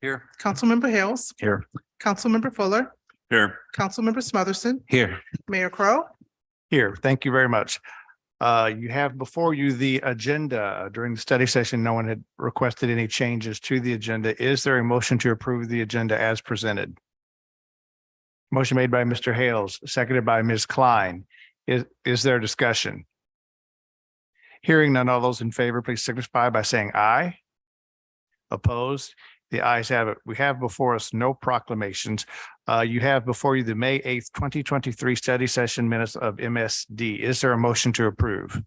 Here. Councilmember Hales, Here. Councilmember Fuller, Here. Councilmember Smotherson, Here. Mayor Crowe. Here, thank you very much. You have before you the agenda. During the study session, no one had requested any changes to the agenda. Is there a motion to approve the agenda as presented? Motion made by Mr. Hales, seconded by Ms. Klein. Is there discussion? Hearing none, all those in favor, please signify by saying aye. Opposed? The ayes have it. We have before us no proclamations. You have before you the May 8th, 2023 study session minutes of MSD. Is there a motion to approve?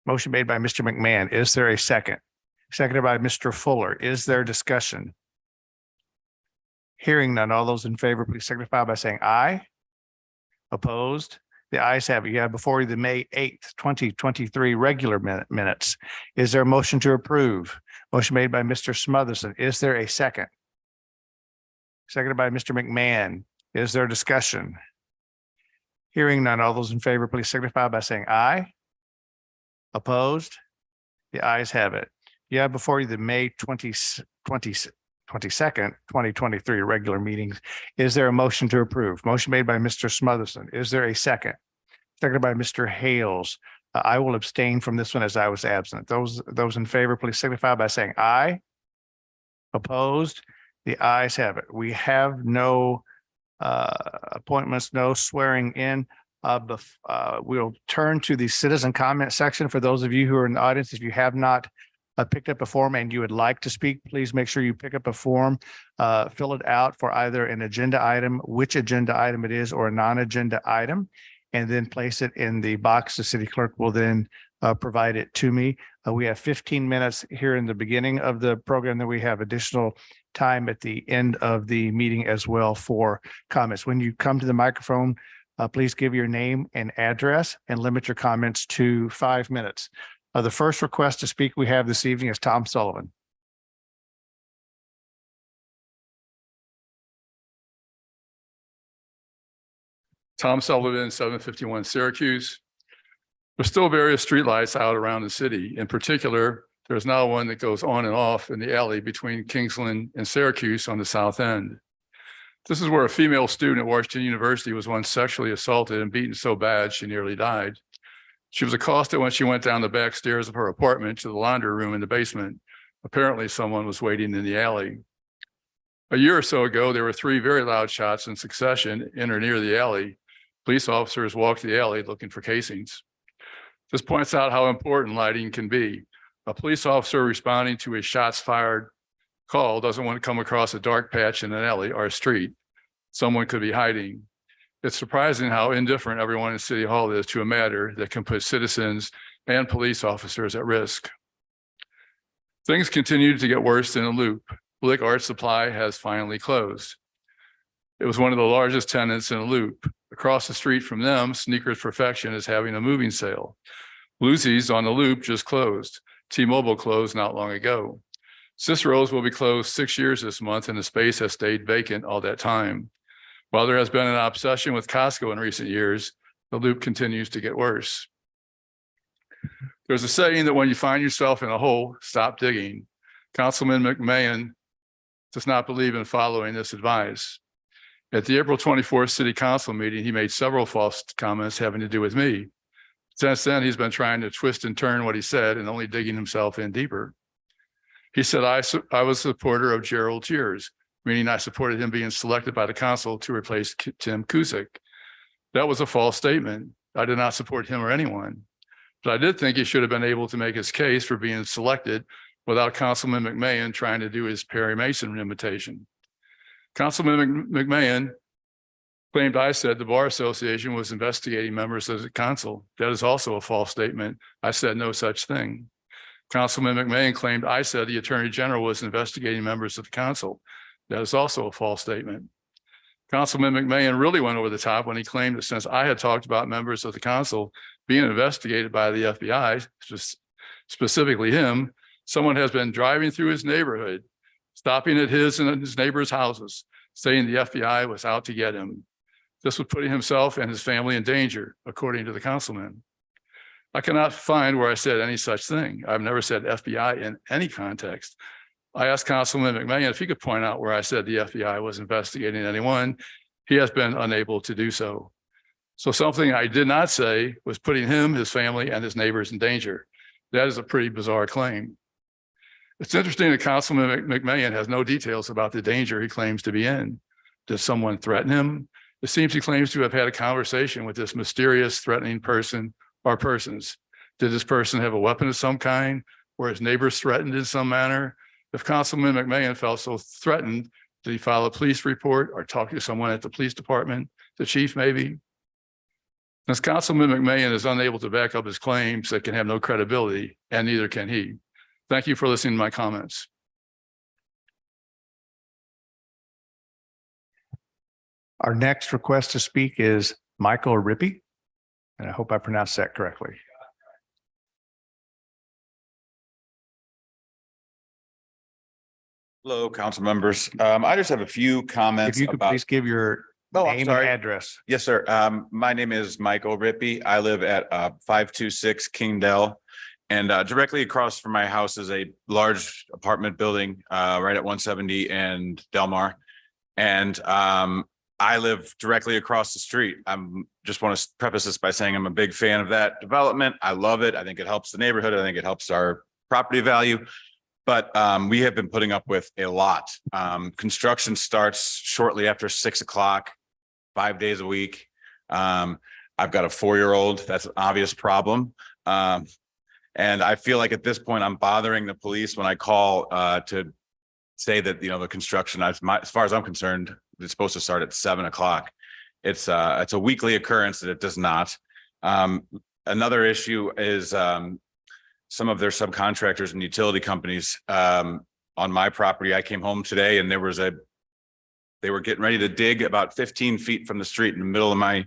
Motion made by Mr. McMahon. Is there a second? Seconded by Mr. Fuller. Is there discussion? Hearing none, all those in favor, please signify by saying aye. Opposed? The ayes have it. You have before you the May 8th, 2023 regular minutes. Is there a motion to approve? Motion made by Mr. Smotherson. Is there a second? Seconded by Mr. McMahon. Is there discussion? Hearing none, all those in favor, please signify by saying aye. Opposed? The ayes have it. You have before you the May 22nd, 2023 regular meetings. Is there a motion to approve? Motion made by Mr. Smotherson. Is there a second? Seconded by Mr. Hales. I will abstain from this one as I was absent. Those in favor, please signify by saying aye. Opposed? The ayes have it. We have no appointments, no swearing in. We'll turn to the citizen comment section. For those of you who are in the audience, if you have not picked up a form and you would like to speak, please make sure you pick up a form, fill it out for either an agenda item, which agenda item it is, or a non-agenda item, and then place it in the box. The city clerk will then provide it to me. We have 15 minutes here in the beginning of the program, then we have additional time at the end of the meeting as well for comments. When you come to the microphone, please give your name and address and limit your comments to 5 minutes. The first request to speak we have this evening is Tom Sullivan. Tom Sullivan, 751 Syracuse. There's still various streetlights out around the city. In particular, there's now one that goes on and off in the alley between Kingsland and Syracuse on the south end. This is where a female student at Washington University was once sexually assaulted and beaten so bad she nearly died. She was accosted when she went down the back stairs of her apartment to the laundry room in the basement. Apparently, someone was waiting in the alley. A year or so ago, there were 3 very loud shots in succession in or near the alley. Police officers walked the alley looking for casings. This points out how important lighting can be. A police officer responding to a shots fired call doesn't want to come across a dark patch in an alley or a street. Someone could be hiding. It's surprising how indifferent everyone in City Hall is to a matter that can put citizens and police officers at risk. Things continue to get worse in the Loop. Blick Art Supply has finally closed. It was one of the largest tenants in the Loop. Across the street from them, Sneakers Perfection is having a moving sale. Lucy's on the Loop just closed. T-Mobile closed not long ago. Cicero's will be closed 6 years this month, and the space has stayed vacant all that time. While there has been an obsession with Costco in recent years, the Loop continues to get worse. There's a saying that when you find yourself in a hole, stop digging. Councilman McMahon does not believe in following this advice. At the April 24th City Council meeting, he made several false comments having to do with me. Since then, he's been trying to twist and turn what he said and only digging himself in deeper. He said I was a supporter of Gerald Cheers, meaning I supported him being selected by the council to replace Tim Cusick. That was a false statement. I did not support him or anyone, but I did think he should have been able to make his case for being selected without Councilman McMahon trying to do his Perry Mason imitation. Councilman McMahon claimed I said the Bar Association was investigating members of the council. That is also a false statement. I said no such thing. Councilman McMahon claimed I said the Attorney General was investigating members of the council. That is also a false statement. Councilman McMahon really went over the top when he claimed that since I had talked about members of the council being investigated by the FBI, specifically him, someone has been driving through his neighborhood, stopping at his and his neighbors' houses, saying the FBI was out to get him. This was putting himself and his family in danger, according to the councilman. I cannot find where I said any such thing. I've never said FBI in any context. I asked Councilman McMahon if he could point out where I said the FBI was investigating anyone. He has been unable to do so. So something I did not say was putting him, his family, and his neighbors in danger. That is a pretty bizarre claim. It's interesting that Councilman McMahon has no details about the danger he claims to be in. Does someone threaten him? It seems he claims to have had a conversation with this mysterious threatening person or persons. Did this person have a weapon of some kind? Were his neighbors threatened in some manner? If Councilman McMahon felt so threatened, did he file a police report or talk to someone at the police department, the chief maybe? Since Councilman McMahon is unable to back up his claims that can have no credibility, and neither can he. Thank you for listening to my comments. Our next request to speak is Michael Rippey, and I hope I pronounced that correctly. Hello, council members. I just have a few comments If you could about. please give your Oh, I'm name and sorry. address. Yes, sir. My name is Michael Rippey. I live at 526 Kingdale. And directly across from my house is a large apartment building right at 170 and Delmar. And I live directly across the street. I'm just want to preface this by saying I'm a big fan of that development. I love it. I think it helps the neighborhood. I think it helps our property value. But we have been putting up with a lot. Construction starts shortly after 6 o'clock, 5 days a week. I've got a 4-year-old. That's an obvious problem. And I feel like at this point, I'm bothering the police when I call to say that, the construction, as far as I'm concerned, it's supposed to start at 7 o'clock. It's a weekly occurrence that it does not. Another issue is some of their subcontractors and utility companies on my property. I came home today and they were getting ready to dig about 15 feet from the street in the middle of my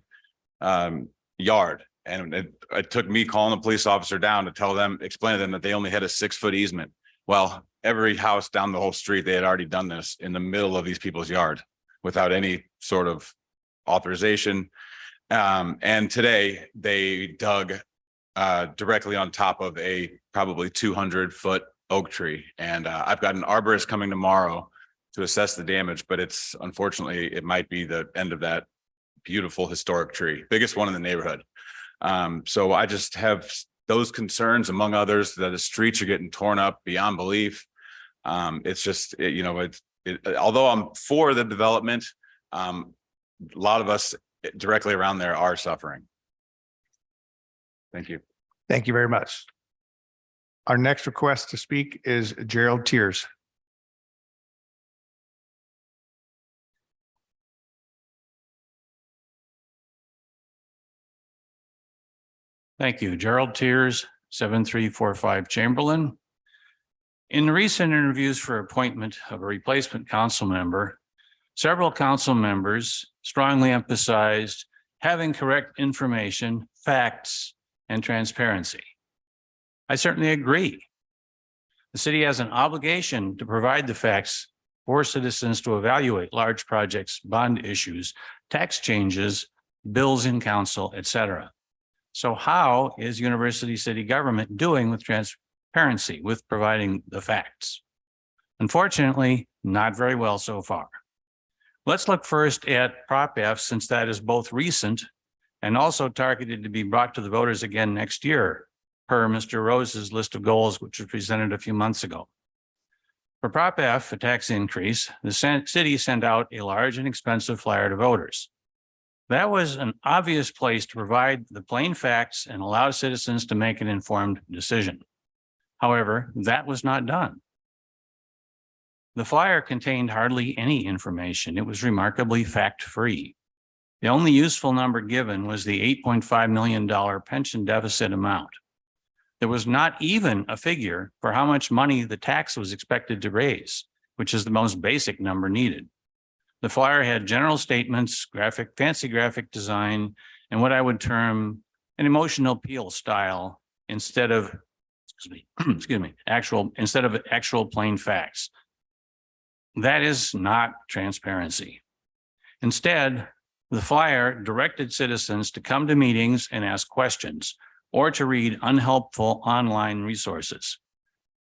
yard. And it took me calling the police officer down to explain to them that they only had a 6-foot easement. Well, every house down the whole street, they had already done this in the middle of these people's yard without any sort of authorization. And today they dug directly on top of a probably 200-foot oak tree. And I've got an arborist coming tomorrow to assess the damage, but unfortunately, it might be the end of that beautiful historic tree, biggest one in the neighborhood. So I just have those concerns, among others, that the streets are getting torn up beyond belief. It's just, although I'm for the development, a lot of us directly around there are suffering. Thank you. Thank you very much. Our next request to speak is Gerald Tiers. Thank you. Gerald Tiers, 7345 Chamberlain. In recent interviews for appointment of a replacement council member, several council members strongly emphasized having correct information, facts, and transparency. I certainly agree. The city has an obligation to provide the facts for citizens to evaluate large projects, bond issues, tax changes, bills in council, etc. So how is University City government doing with transparency, with providing the facts? Unfortunately, not very well so far. Let's look first at Prop F, since that is both recent and also targeted to be brought to the voters again next year, per Mr. Rose's list of goals, which was presented a few months ago. For Prop F, a tax increase, the city sent out a large and expensive flyer to voters. That was an obvious place to provide the plain facts and allow citizens to make an informed decision. However, that was not done. The flyer contained hardly any information. It was remarkably fact-free. The only useful number given was the $8.5 million pension deficit amount. There was not even a figure for how much money the tax was expected to raise, which is the most basic number needed. The flyer had general statements, fancy graphic design, and what I would term an emotional appeal style instead of, actual plain facts. That is not transparency. Instead, the flyer directed citizens to come to meetings and ask questions or to read unhelpful online resources.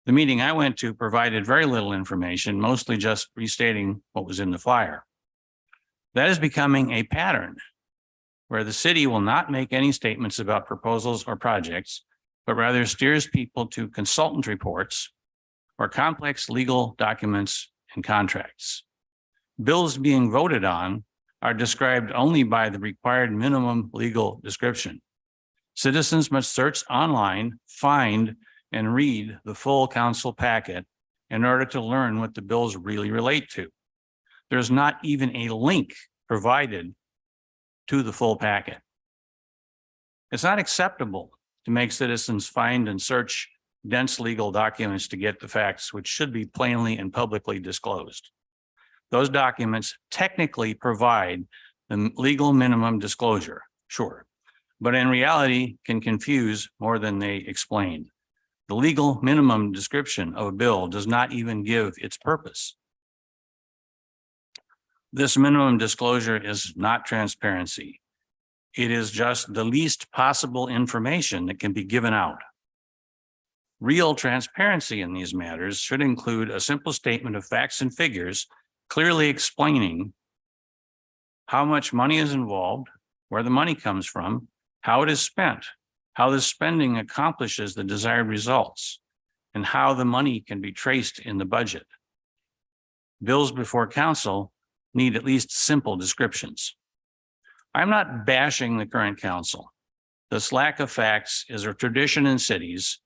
The meeting I went to provided very little information, mostly just restating what was in the flyer. That is becoming a pattern where the city will not make any statements about proposals or projects, but rather steers people to consultant reports or complex legal documents and contracts. Bills being voted on are described only by the required minimum legal description. Citizens must search online, find, and read the full council packet in order to learn what the bills really relate to. There's not even a link provided to the full packet. It's not acceptable to make citizens find and search dense legal documents to get the facts, which should be plainly and publicly disclosed. Those documents technically provide the legal minimum disclosure, sure, but in reality can confuse more than they explain. The legal minimum description of a bill does not even give its purpose. This minimum disclosure is not transparency. It is just the least possible information that can be given out. Real transparency in these matters should include a simple statement of facts and figures, clearly explaining how much money is involved, where the money comes from, how it is spent, how the spending accomplishes the desired results, and how the money can be traced in the budget. Bills before council need at least simple descriptions. I'm not bashing the current council. This lack of facts is a tradition in cities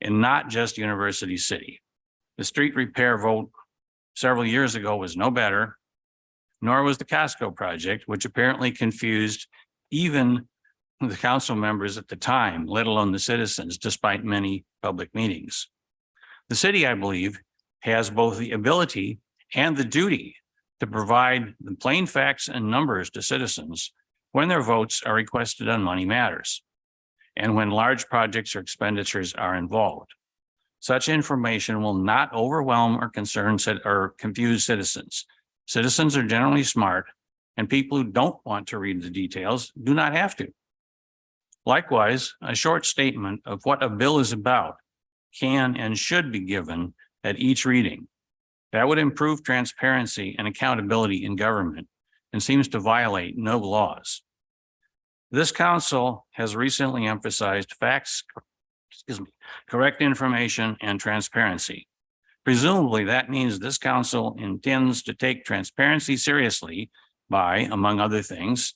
and not just University City. The street repair vote several years ago was no better, nor was the Costco project, which apparently confused even the council members at the time, let alone the citizens, despite many public meetings. The city, I believe, has both the ability and the duty to provide the plain facts and numbers to citizens when their votes are requested on money matters and when large projects or expenditures are involved. Such information will not overwhelm or confuse citizens. Citizens are generally smart, and people who don't want to read the details do not have to. Likewise, a short statement of what a bill is about can and should be given at each reading. That would improve transparency and accountability in government and seems to violate no laws. This council has recently emphasized facts, correct information, and transparency. Presumably, that means this council intends to take transparency seriously by, among other things,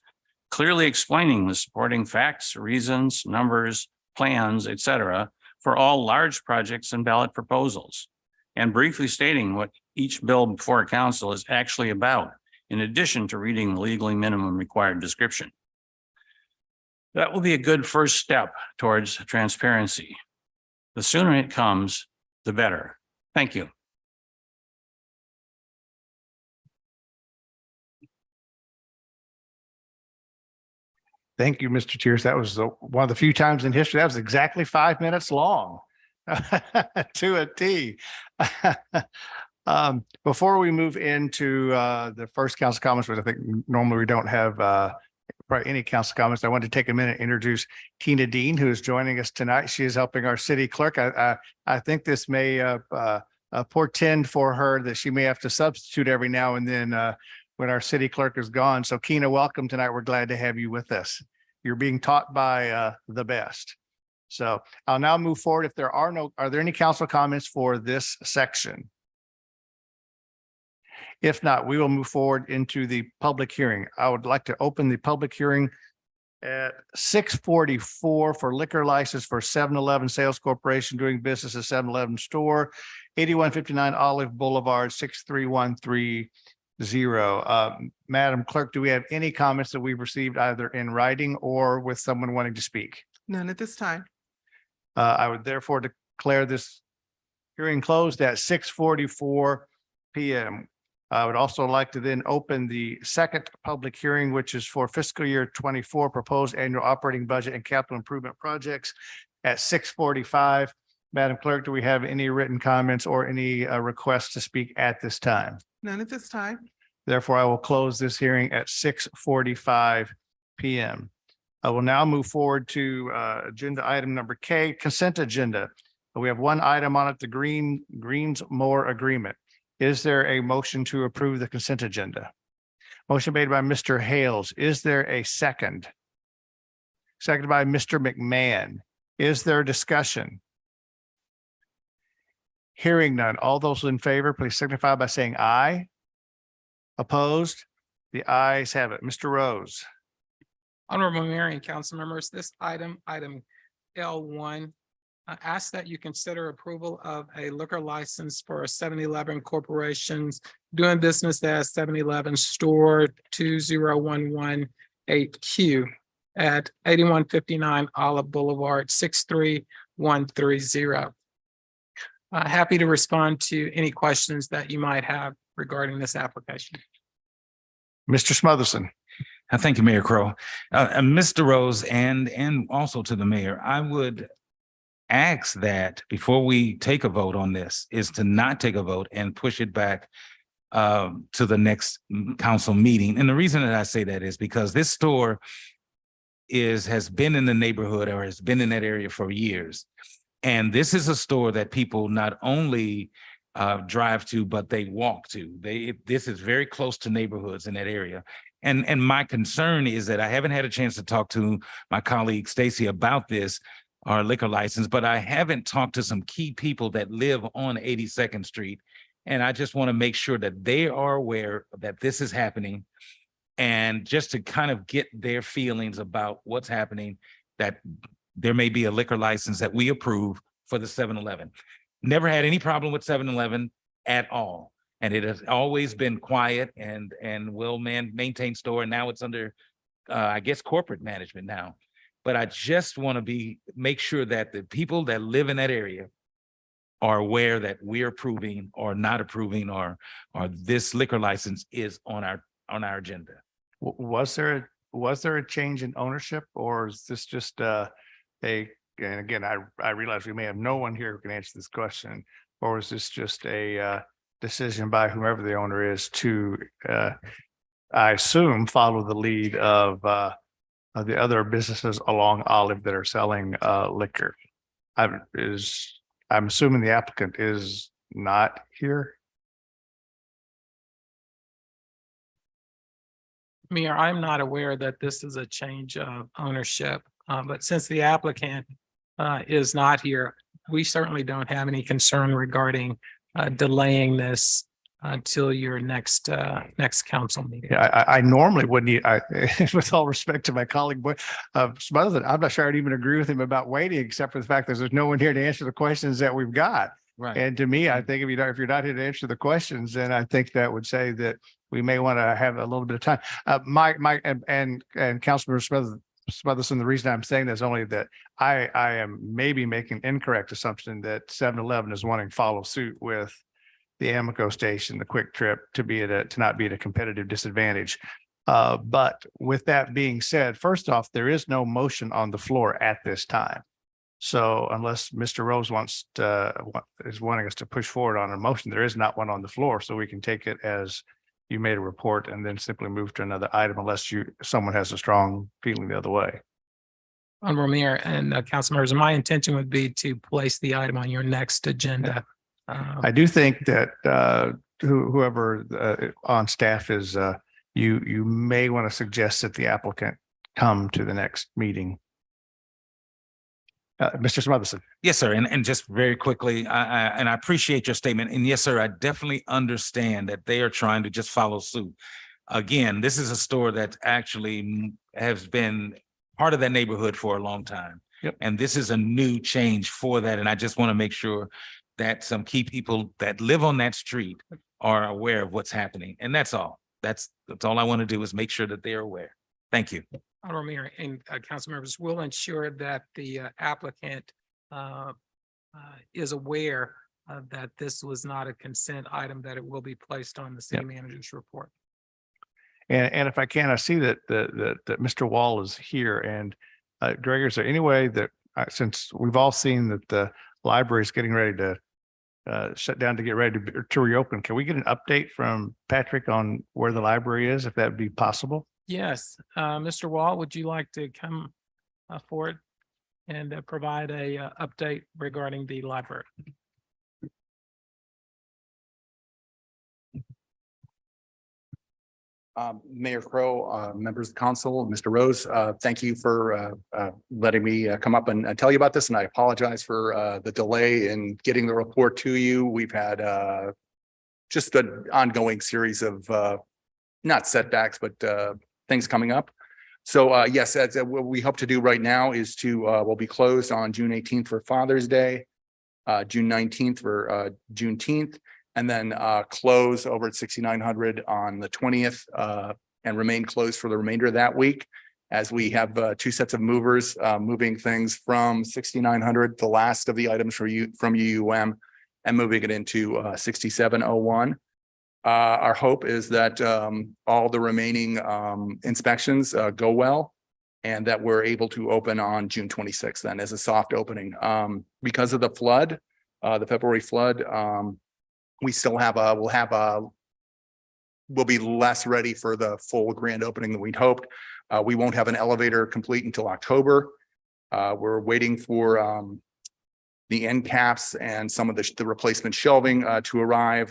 clearly explaining the supporting facts, reasons, numbers, plans, etc., for all large projects and ballot proposals, and briefly stating what each bill before council is actually about, in addition to reading the legally minimum required description. That will be a good first step towards transparency. The sooner it comes, the better. Thank you. Thank you, Mr. Tiers. That was one of the few times in history that was exactly 5 minutes long to a T. Before we move into the first council comments, which I think normally we don't have probably any council comments, I want to take a minute and introduce Tina Dean, who is joining us tonight. She is helping our city clerk. I think this may portend for her that she may have to substitute every now and then when our city clerk is gone. So Kina, welcome tonight. We're glad to have you with us. You're being taught by the best. So I'll now move forward. If there are there any council comments for this section? If not, we will move forward into the public hearing. I would like to open the public hearing at 6:44 for liquor license for 7-Eleven Sales Corporation doing business as 7-Eleven store, 8159 Olive Boulevard, 63130. Madam Clerk, do we have any comments that we've received either in writing or with someone wanting to speak? None at this time. I would therefore declare this hearing closed at 6:44 p.m. I would also like to then open the second public hearing, which is for fiscal year 24 proposed annual operating budget and capital improvement projects at 6:45. Madam Clerk, do we have any written comments or any requests to speak at this time? None at this time. Therefore, I will close this hearing at 6:45 p.m. I will now move forward to agenda item number K, consent agenda. We have one item on it, the Greensmore Agreement. Is there a motion to approve the consent agenda? Motion made by Mr. Hales. Is there a second? Seconded by Mr. McMahon. Is there discussion? Hearing none. All those in favor, please signify by saying aye. Opposed? The ayes have it. Mr. Rose. Honorable Mayor and council members, this item L1, ask that you consider approval of a liquor license for a 7-Eleven corporations doing business as 7-Eleven store 20118Q at 8159 Olive Boulevard, 63130. Happy to respond to any questions that you might have regarding this application. Mr. Smotherson. Thank you, Mayor Crowe. Mr. Rose and also to the mayor, I would ask that before we take a vote on this is to not take a vote and push it back to the next council meeting. And the reason that I say that is because this store has been in the neighborhood or has been in that area for years. And this is a store that people not only drive to, but they walk to. This is very close to neighborhoods in that area. And my concern is that I haven't had a chance to talk to my colleague Stacy about this, our liquor license, but I haven't talked to some key people that live on 82nd Street. And I just want to make sure that they are aware that this is happening and just to kind of get their feelings about what's happening, that there may be a liquor license that we approve for the 7-Eleven. Never had any problem with 7-Eleven at all. And it has always been quiet and well-maintained store. And now it's under, I guess, corporate management now. But I just want to make sure that the people that live in that area are aware that we're approving or not approving or this liquor license is on our agenda. Was there a change in ownership, or is this just and again, I realize we may have no one here who can answer this question, or is this just a decision by whomever the owner is to, I assume, follow the lead of the other businesses along Olive that are selling liquor? I'm assuming the applicant is not here. Mayor, I'm not aware that this is a change of ownership, but since the applicant is not here, we certainly don't have any concern regarding delaying this until your next council meeting. Yeah, I normally wouldn't, with all respect to my colleague, Smotherson, I'm not sure I'd even agree with him about waiting, except for the fact that there's no one here to answer the questions that we've got. Right. And to me, I think if you're not here to answer the questions, then I think that would say that we may want to have a little bit of time. And Councilmember Smotherson, the reason I'm saying this is only that I am maybe making incorrect assumption that 7-Eleven is wanting to follow suit with the Amico station, the Quick Trip, to not be at a competitive disadvantage. But with that being said, first off, there is no motion on the floor at this time. So unless Mr. Rose is wanting us to push forward on a motion, there is not one on the floor. So we can take it as you made a report and then simply move to another item unless someone has a strong feeling the other way. Honorable Mayor and council members, my intention would be to place the item on your next agenda. I do think that whoever on staff is, you may want to suggest that the applicant come to the next meeting. Mr. Smotherson. Yes, sir. And just very quickly, I appreciate your statement. And yes, sir, I definitely understand that they are trying to just follow suit. Again, this is a store that actually has been part of that neighborhood for a long time. Yep. And this is a new change for that. And I just want to make sure that some key people that live on that street are aware of what's happening. And that's all. That's all I want to do is make sure that they're aware. Thank you. Honorable Mayor and council members will ensure that the applicant is aware that this was not a consent item, that it will be placed on the city manager's report. And if I can, I see that that Mr. Wall is here. And Greg, is there any way that since we've all seen that the library is getting ready to shut down to get ready to reopen, can we get an update from Patrick on where the library is, if that would be possible? Yes, Mr. Wall, would you like to come forward? and provide a update regarding the library. Mayor Crow, members of the council, Mr. Rose, thank you for letting me come up and tell you about this. And I apologize for the delay in getting the report to you. We've had just an ongoing series of not setbacks, but things coming up. So yes, as what we hope to do right now is to we'll be closed on June 18th for Father's Day, June 19th for Juneteenth, and then close over at 6900 on the 20th and remain closed for the remainder of that week as we have two sets of movers moving things from 6900, the last of the items from UUM, and moving it into 6701. Our hope is that all the remaining inspections go well and that we're able to open on June 26th then as a soft opening. Because of the flood, the February flood, we still have we'll be less ready for the full grand opening than we'd hoped. We won't have an elevator complete until October. We're waiting for the end caps and some of the replacement shelving to arrive.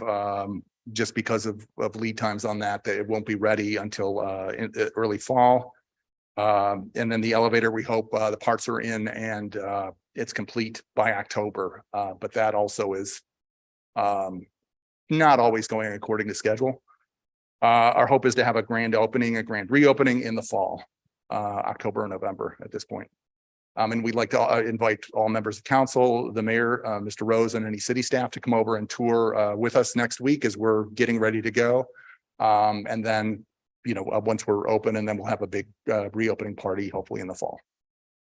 Just because of lead times on that it won't be ready until in early fall. And then the elevator, we hope the parts are in and it's complete by October. But that also is not always going according to schedule. Our hope is to have a grand opening, a grand reopening in the fall, October or November at this point. And we'd like to invite all members of council, the mayor, Mr. Rose, and any city staff to come over and tour with us next week as we're getting ready to go. And then, you know, once we're open, and then we'll have a big reopening party, hopefully in the fall.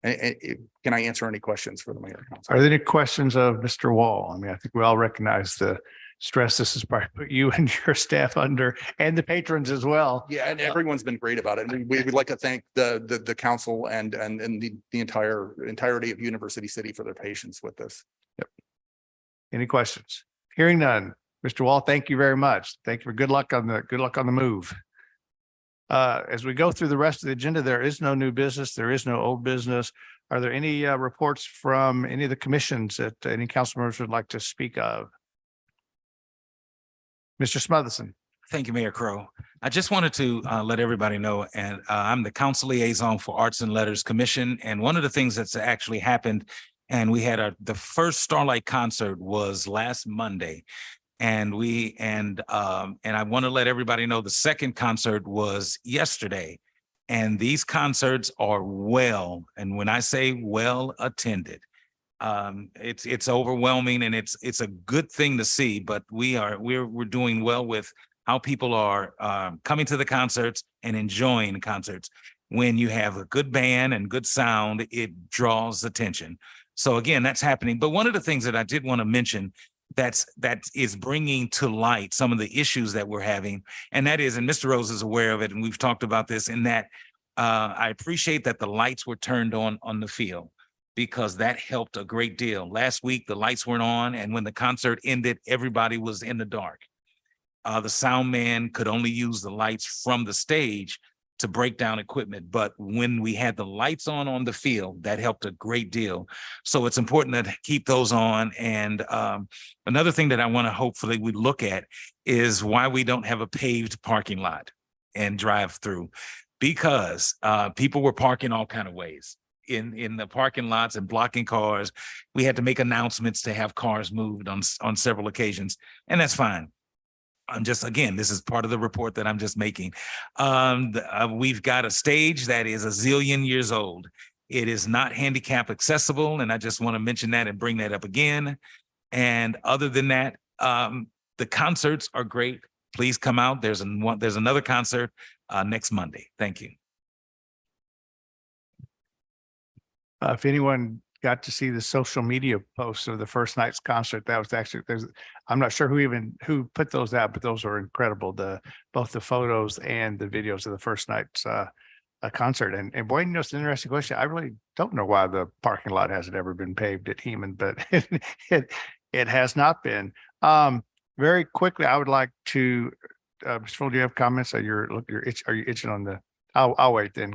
Can I answer any questions for the mayor? Are there any questions of Mr. Wall? I mean, I think we all recognize the stress this has probably put you and your staff under, and the patrons as well. Yeah, and everyone's been great about it. And we would like to thank the council and the entirety of University City for their patience with this. Any questions? Hearing none. Mr. Wall, thank you very much. Thank you for good luck on the move. As we go through the rest of the agenda, there is no new business. There is no old business. Are there any reports from any of the commissions that any council members would like to speak of? Mr. Smotherson. Thank you, Mayor Crow. I just wanted to let everybody know, and I'm the council liaison for Arts and Letters Commission. And one of the things that's actually happened, and we had the first Starlight concert was last Monday. And I want to let everybody know the second concert was yesterday. And these concerts are well, and when I say well attended, it's overwhelming, and it's a good thing to see. But we're doing well with how people are coming to the concerts and enjoying the concerts. When you have a good band and good sound, it draws attention. So again, that's happening. But one of the things that I did want to mention that is bringing to light some of the issues that we're having, and that is, and Mr. Rose is aware of it, and we've talked about this, in that I appreciate that the lights were turned on the field, because that helped a great deal. Last week, the lights weren't on, and when the concert ended, everybody was in the dark. The sound man could only use the lights from the stage to break down equipment. But when we had the lights on the field, that helped a great deal. So it's important to keep those on. And another thing that I want to hopefully we look at is why we don't have a paved parking lot and drive through, because people were parking all kind of ways in the parking lots and blocking cars. We had to make announcements to have cars moved on several occasions, and that's fine. I'm just, again, this is part of the report that I'm just making. We've got a stage that is a zillion years old. It is not handicap accessible, and I just want to mention that and bring that up again. And other than that, the concerts are great. Please come out. There's another concert next Monday. Thank you. If anyone got to see the social media posts of the first night's concert, that was actually, I'm not sure who put those out, but those were incredible. Both the photos and the videos of the first night's concert. And boy, you know, it's an interesting question. I really don't know why the parking lot hasn't ever been paved at Heman, but it has not been. Very quickly, I would like to, Mr. Full, do you have comments? Are you itching on the, I'll wait then.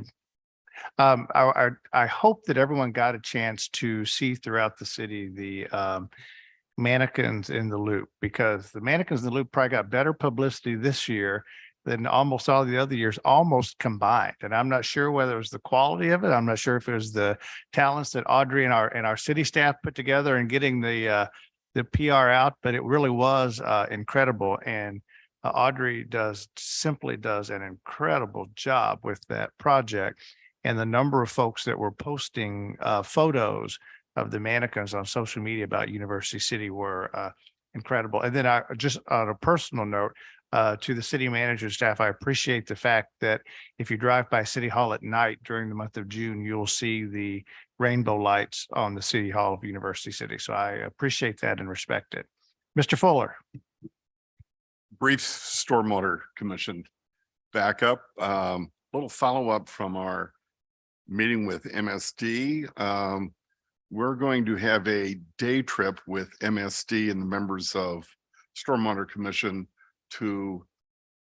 I hope that everyone got a chance to see throughout the city the mannequins in the loop, because the mannequins in the loop probably got better publicity this year than almost all the other years, almost combined. And I'm not sure whether it was the quality of it. I'm not sure if it was the talents that Audrey and our city staff put together and getting the PR out, but it really was incredible. And Audrey simply does an incredible job with that project. And the number of folks that were posting photos of the mannequins on social media about University City were incredible. And then I just on a personal note, to the city manager staff, I appreciate the fact that if you drive by City Hall at night during the month of June, you'll see the rainbow lights on the City Hall of University City. So I appreciate that and respect it. Mr. Fuller. Brief Stormwater Commission backup, little follow-up from our meeting with MSD. We're going to have a day trip with MSD and the members of Stormwater Commission to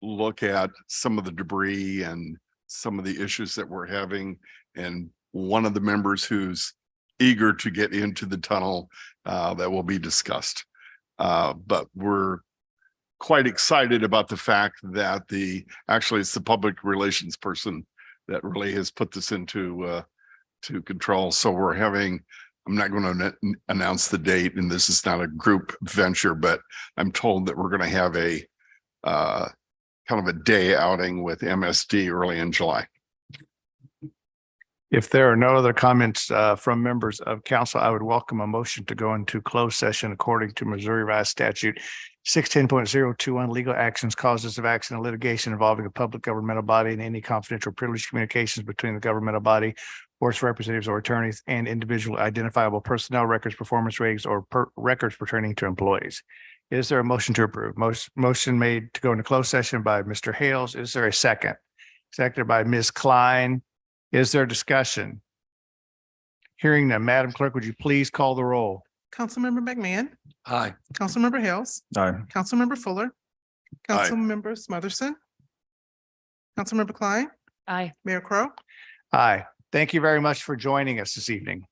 look at some of the debris and some of the issues that we're having. And one of the members who's eager to get into the tunnel that will be discussed. But we're quite excited about the fact that actually it's the public relations person that really has put this into to control. So we're having, I'm not going to announce the date, and this is not a group venture, but I'm told that we're going to have a kind of a day outing with MSD early in July. If there are no other comments from members of council, I would welcome a motion to go into closed session according to Missouri Revised Statute 610.021, legal actions, causes of action, and litigation involving a public governmental body and any confidential privileged communications between the governmental body or its representatives or attorneys and individual identifiable personnel records, performance ratings, or records pertaining to employees. Is there a motion to approve? Motion made to go into closed session by Mr. Hales. Is there a second? Seconded by Ms. Klein. Is there discussion? Hearing none, Madam Clerk, would you please call the roll? Councilmember McMahon, Aye. Councilmember Hales, Aye. Councilmember Fuller, Aye. Councilmember Smotherson, Councilmember Klein, Aye. Mayor Crowe. Aye. Thank you very much for joining us this evening.